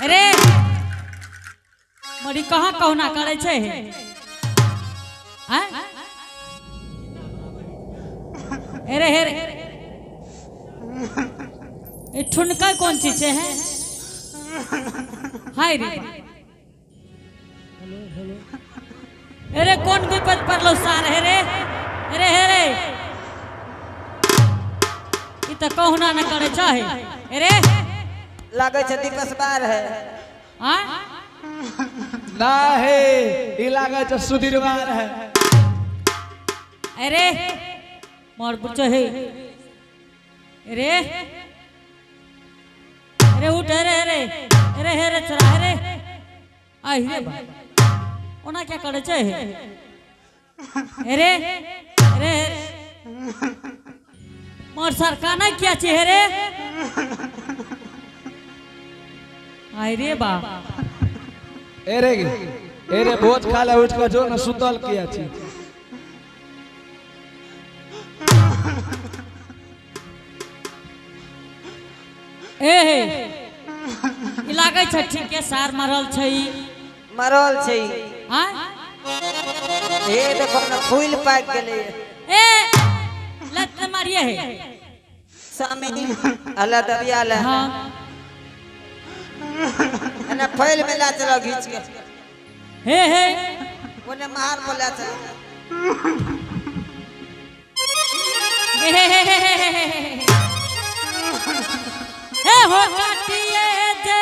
अरे मरी कहाँ कहना करे छे अरे हेरे ये ठुनका कौन चीज है हाय रे अरे कौन विपद पर लो सार है रे अरे हेरे ये तो कहना न करे चाहे अरे लागे छे दिवस बार है हाँ ना है ये लागे छे सुधीरवार है अरे मोर बुच्चो है अरे अरे उठ अरे अरे अरे हेरे चला अरे आई रे ओना क्या करे छे अरे अरे मोर सरकाना क्या चेहरे आई रे बा एरे भोज खा ले उठ के जो न सुतल किया छी ए ई लागे छ ठीक के सार मरल छई मरल छै हां हे देखो ना फूल पाक गेले ए लत मारिए है सामी अल्लाह दबिया ले हां ना फैल में ला चलो घीच के हे ओने मार बोला चलो हे हो काटिए जे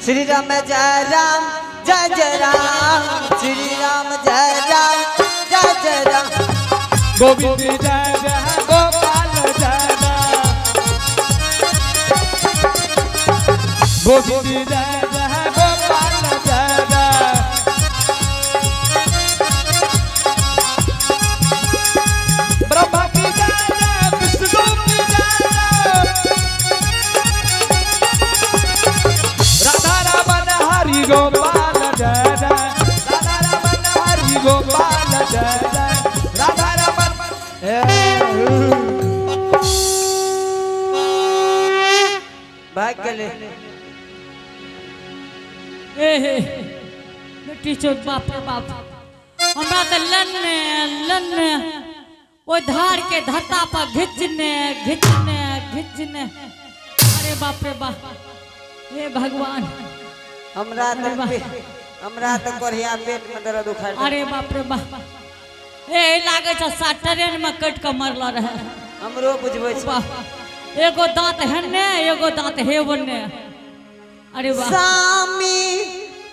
श्री राम जय राम जय जय राम श्री राम जय राम जय जय राम गोविंद जय जय गोपाल जय जय गोविंद जय जय गोपाल जय जय ब्रह्मा की जय विष्णु की जय राधा रमन हरि गोपाल जय जय राधा रमन हरि गोपाल जय जय राधा रमन भाग गेले ए बेटी चोट बाप रे बाप हमरा त लन्ने ओ धार के धरता पर घिचने अरे बाप रे बाप हे भगवान हमरा तो बढ़िया पेट में दर्द उखाड़ अरे बाप रे बाप ए लागे छ सा ट्रेन में कट के मरला रहे हमरो बुझबै छै। वाह, एगो दांत हेन्ने एगो दांत हे ओन्ने। अरे वाह। स्वामी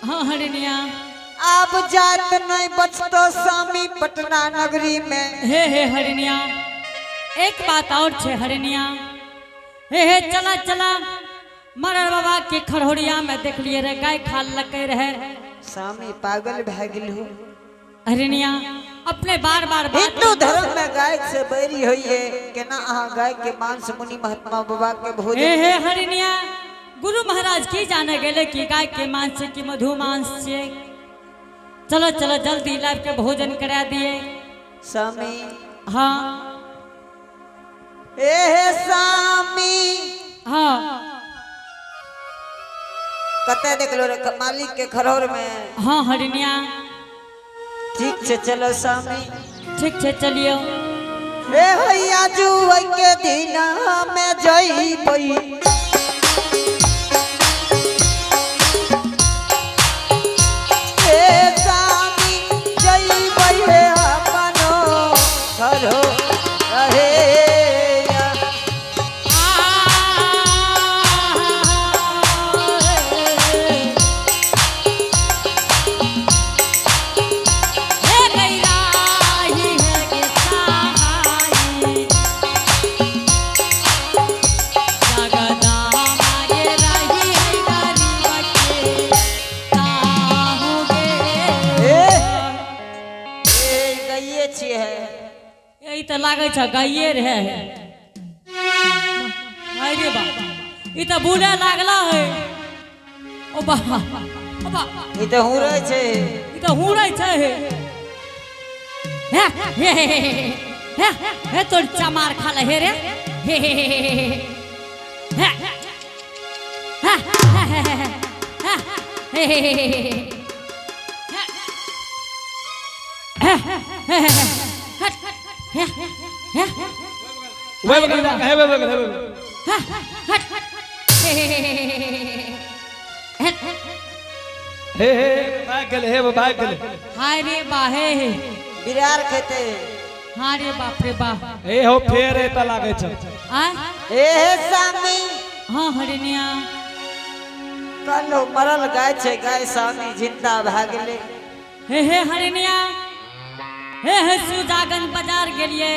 हाँ हरिनिया। अब जात नहीं बचतो स्वामी पटना नगरी में। हे हरिनिया, एक बात और छे हरिनिया। हे चला चला मरर बाबा के खरहोरिया में देख लिए रे गाय खा लगे रहे। स्वामी पागल भए गेल हो। हरिनिया अपने बार बार हिंदू धर्म में गाय से बैरी हुई है केना अहाँ गाय के मांस मुनि महात्मा बाबा के भोजन। हे हरिनिया, गुरु महाराज की जाने गेले कि गाय के मांस की मधु मांस छे। चलो चलो जल्दी लाइव के भोजन करा दिए। स्वामी हाँ स्वामी हाँ कते देख लो रे मालिक के खरौर में। हाँ हरिनिया ठीक से चलो स्वामी। ठीक से चलियो। ए भैया जुए के दिन में जइबई। ए स्वामी जइबई रे अपनो घरो रहे। तो लागे छ गाइए रहे। अरे बाबा ई तो बूढ़ा लागला है। ओ बाबा ओ बाबा ई तो हुरै छै। ई तो हुरै छै। हे तोर चमार खा ले हे रे। हे हे हे वे बगल है वे बगल है। हे भाग गले हे भाग गले। हाय रे बाहे बिरार खेते। हाँ रे बाप रे बाप। ए हो फेर ए त लागे छ। ए स्वामी हाँ हरिनिया कल मरल गाय छे गाय स्वामी जिंदा भए गेले। हे हरिनिया हे सुजागन बाजार गेलिए।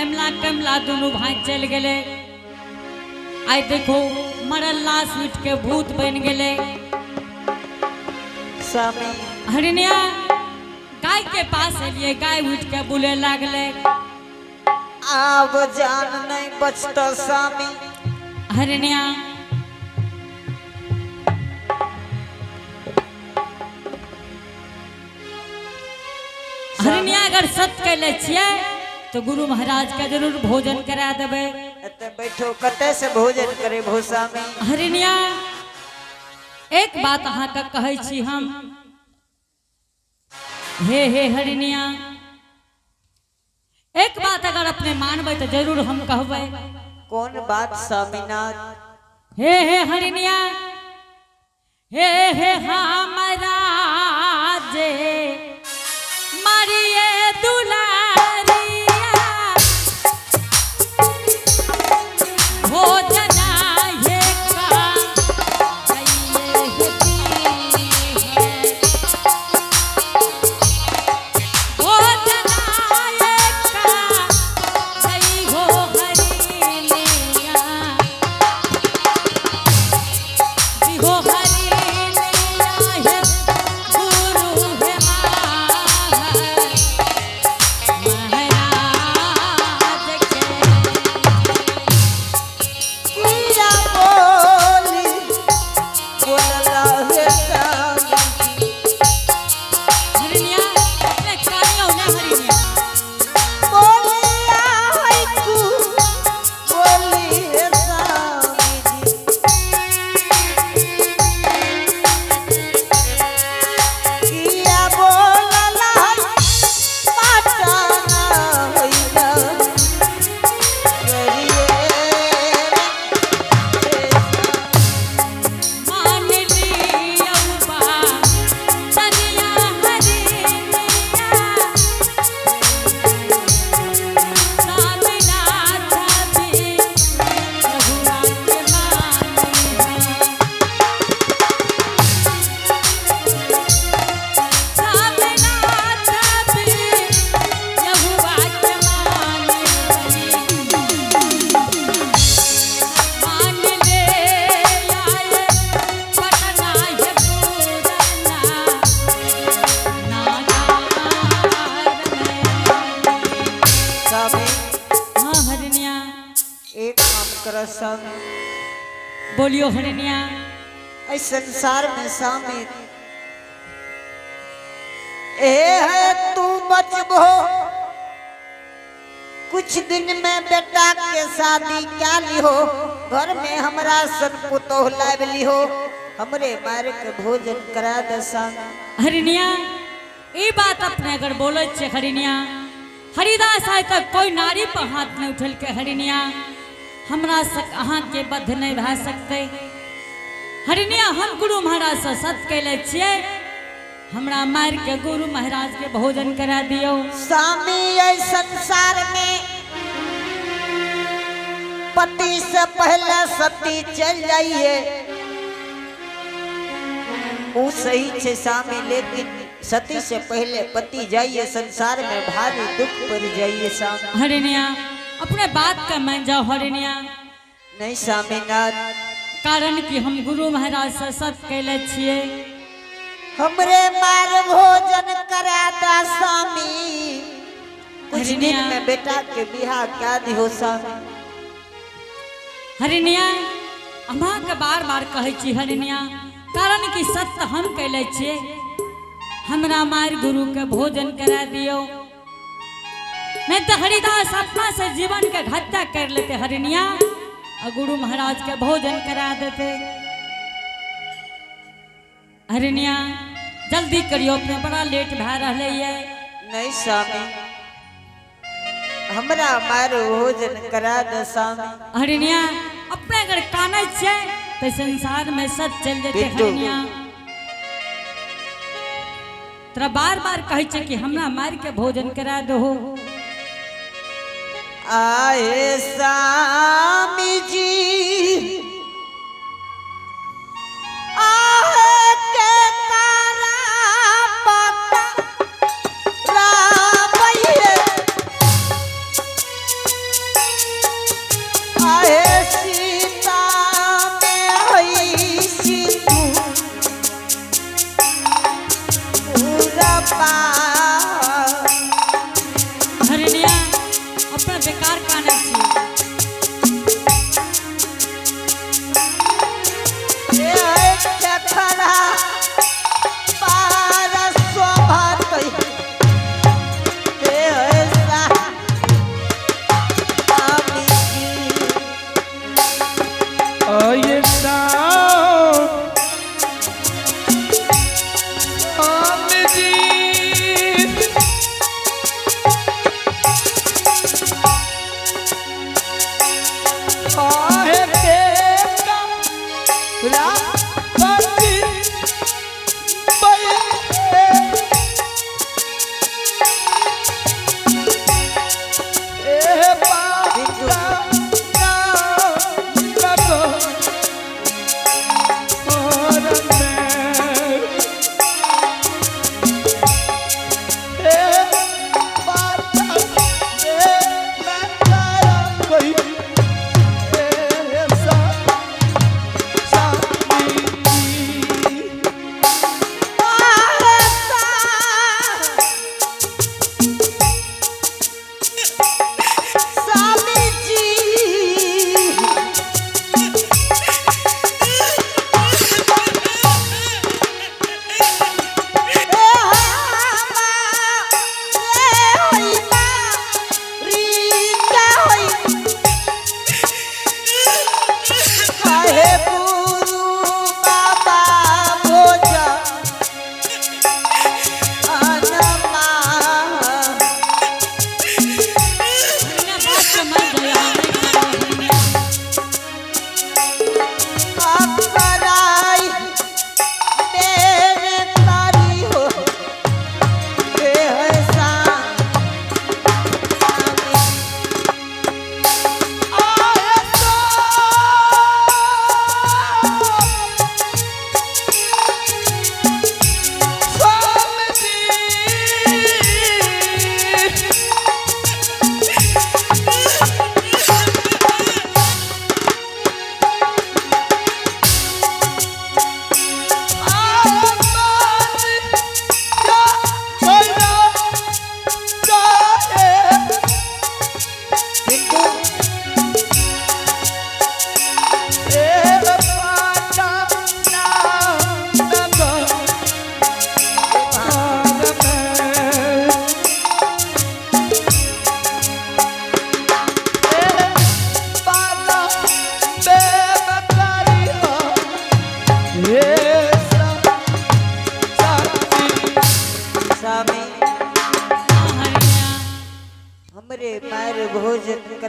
एमला कमला दोनों भाई चल गए। आई देखो मरल लाश उठ के भूत बन गए। स्वामी हरिनिया गाय के पास एलिए, गाय उठ के बुले लागले। अब जान नहीं बचतो स्वामी। हरिनिया हरिनिया अगर सत्य कैले छिए तो गुरु महाराज के जरूर भोजन करा देबे। एते बैठो कते से भोजन करे भो स्वामी। हरिनिया एक बात अहाँ तक कहै छी हम। हे हरिनिया एक बात अगर अपने मानबै तो जरूर हम कहबै। कौन बात स्वामीनाथ। हे हरिनिया हे हमरा जे मारिए दुलारिया भोजना हे का कइए हेती है। भोजना हे का कई हो हरिनिया हो हरिनिया हे गुरु हे माँ कर स्वामी। बोलियो हरिनिया। इस संसार में स्वामी ए है तू बचबो कुछ दिन में बेटा के शादी क्या लिहो, घर में हमरा सन पुतोह लाइब लिहो, हमरे मारे के भोजन करा दे स्वामी। हरिनिया ये बात अपने अगर बोले छे हरिनिया, हरिदास आय तक कोई नारी पर हाथ नहीं उठल के हरिनिया हमरा सक अहाँ के बद्ध नहीं भा सकते। हरिनिया हम गुरु महाराज से सत कैले छिए, हमरा मार के गुरु महाराज के भोजन करा दियो। स्वामी ये संसार में पति से पहले सती चल जाइए वो सही छे स्वामी, लेकिन सती से पहले पति जाइए संसार में भारी दुख पड़ जाइए स्वामी। हरिनिया अपने बात का मान जाओ हरिनिया। नहीं स्वामीनाथ, कारण कि हम गुरु महाराज से सत कैले छिए। हमरे मार भोजन करा दा स्वामी, कुछ दिन में बेटा के बिहार क्या दिहो स्वामी। हरिनिया अम्मा के बार बार कहे छी हरिनिया, कारण कि सत्य हम कैले छिए, हमरा मार गुरु के भोजन करा दियो। नहीं तो हरिदास अपना से जीवन के हत्या कर लेते हरिनिया और गुरु महाराज के भोजन करा देते। हरिनिया जल्दी करियो, अपने बड़ा लेट भा रहे है। नहीं स्वामी, हमरा मार भोजन करा दे स्वामी। हरिनिया अपने अगर काने छे तो संसार में सच चल जेते हरिनिया। तोरा बार बार कहे छे कि हमरा मार के भोजन करा दो। आए स्वामी जी आहे के तारा पका रामये, आहे सीता में हई सिंधु पूरा पा। हरिनिया अपना बेकार काने छी। खड़ा पार शोभा कई ऐसा स्वामी जी। ये स्वामी जी आहे देवता रापति बये ए बाबा लगो और मैं ए बाबा मैं तारा कोई स्वामी जी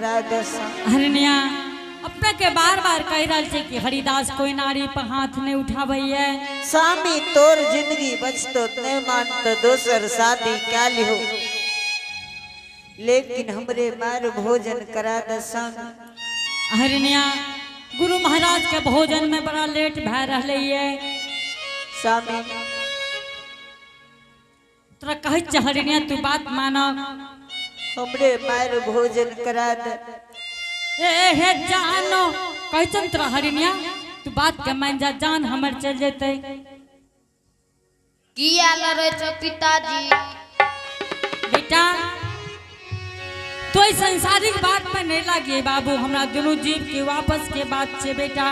करा दस। हरनिया अपने के बार बार कह रहा छे कि हरिदास कोई नारी पर हाथ नहीं उठावे है। स्वामी तोर जिंदगी बचतो नहीं मानतो दोसर शादी क्या लिहो, लेकिन हमरे मार भोजन करा दसन। हरनिया गुरु महाराज के भोजन में बड़ा लेट भै रहले है। स्वामी तोरा कहे छ हरनिया तू बात माना, हमरे मार भोजन करा दे। ए हे जानो कहचन तोरा हरनिया तू बात के मान जा, जान हमर चल जेते। किया लड़े छो पिताजी? बेटा तो संसारिक बात में नहीं लगे बाबू, हमरा दोनों जीव के वापस के बात छे बेटा।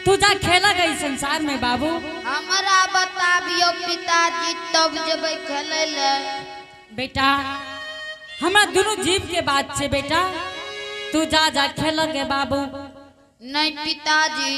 तू जा खेला गई संसार में बाबू। हमरा बताबियो पिताजी तब जब खेले ले। बेटा हमरा दोनों जीव के बात छे बेटा, तू जा जा खेल गे बाबू। नहीं पिताजी